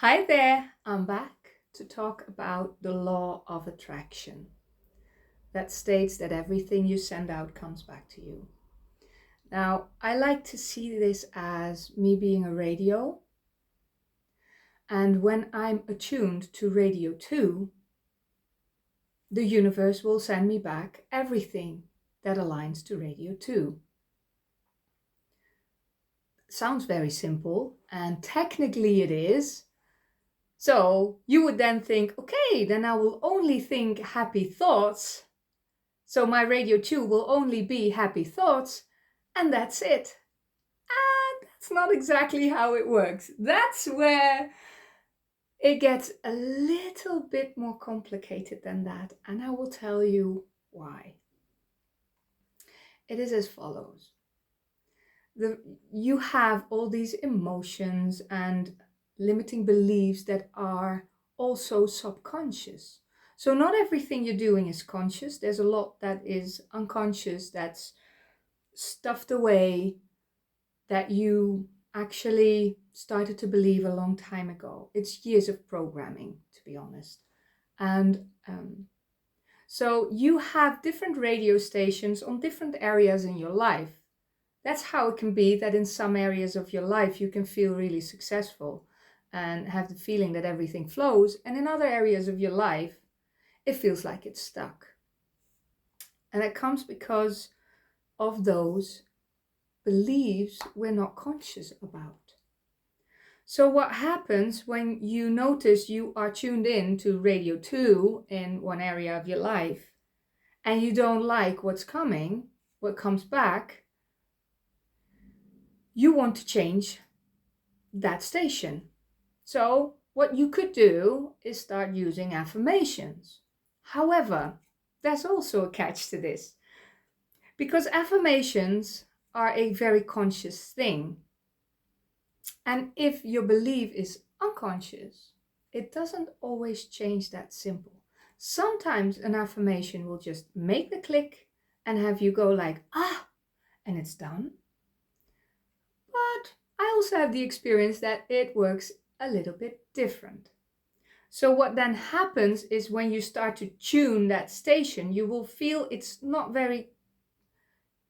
Hi there, I'm back to talk about the law of attraction that states that everything you send out comes back to you. Now, I like to see this as me being a radio, and when I'm attuned to radio 2, the universe will send me back everything that aligns to radio 2. Sounds very simple, and technically it is. So you would then think, okay, then I will only think happy thoughts. So my radio 2 will only be happy thoughts, and that's it. And that's not exactly how it works. That's where it gets a little bit more complicated than that, and I will tell you why. It is as follows. You have all these emotions and limiting beliefs that are also subconscious. So not everything you're doing is conscious. There's a lot that is unconscious, that's stuffed away, that you actually started to believe a long time ago. It's years of programming, to be honest. And so you have different radio stations on different areas in your life. That's how it can be that in some areas of your life you can feel really successful and have the feeling that everything flows, and in other areas of your life it feels like it's stuck. And it comes because of those beliefs we're not conscious about. So what happens when you notice you are tuned in to radio 2 in one area of your life and you don't like what's coming, what comes back, you want to change that station. So what you could do is start using affirmations. However, there's also a catch to this, because affirmations are a very conscious thing. And if your belief is unconscious, it doesn't always change that simple. Sometimes an affirmation will just make the click and have you go like, ah, and it's done. But I also have the experience that it works a little bit different. So what then happens is when you start to tune that station, you will feel it's not very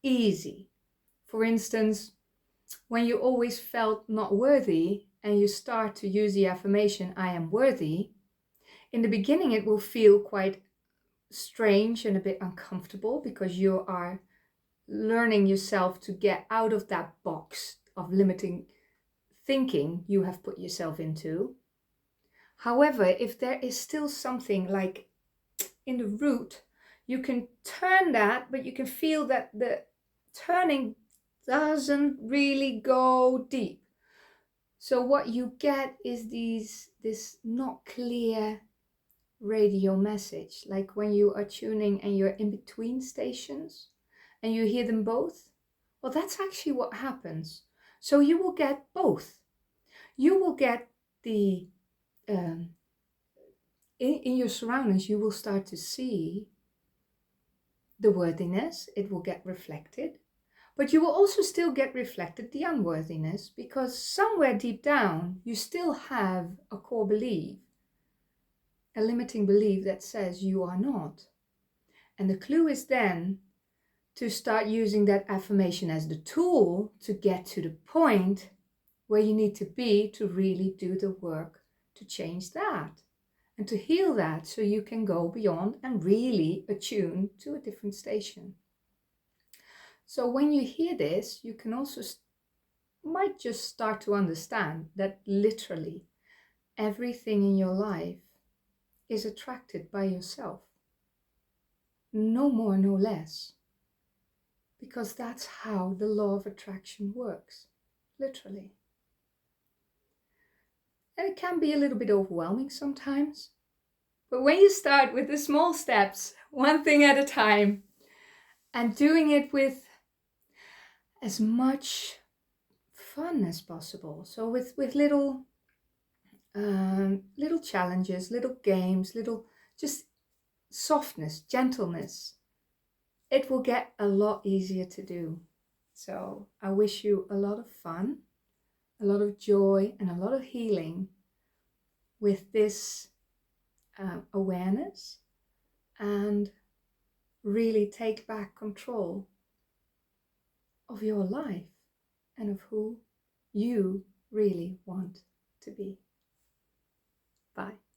easy. For instance, when you always felt not worthy and you start to use the affirmation, I am worthy, in the beginning it will feel quite strange and a bit uncomfortable because you are learning yourself to get out of that box of limiting thinking you have put yourself into. However, if there is still something like in the root, you can turn that, but you can feel that the turning doesn't really go deep. So what you get is this not clear radio message, like when you are tuning and you're in between stations and you hear them both. Well, that's actually what happens. So you will get both. You will get the in your surroundings, you will start to see the worthiness. It will get reflected. But you will also still get reflected the unworthiness, because somewhere deep down you still have a core belief, a limiting belief that says you are not. And the clue is then to start using that affirmation as the tool to get to the point where you need to be to really do the work to change that and to heal that, so you can go beyond and really attune to a different station. So when you hear this, you can also might just start to understand that literally everything in your life is attracted by yourself. No more, no less. Because that's how the law of attraction works, literally. And it can be a little bit overwhelming sometimes. But when you start with the small steps, one thing at a time, and doing it with as much fun as possible. So with little challenges, little games, little just softness, gentleness, it will get a lot easier to do. So I wish you a lot of fun, a lot of joy, and a lot of healing with this awareness and really take back control of your life and of who you really want to be. Bye.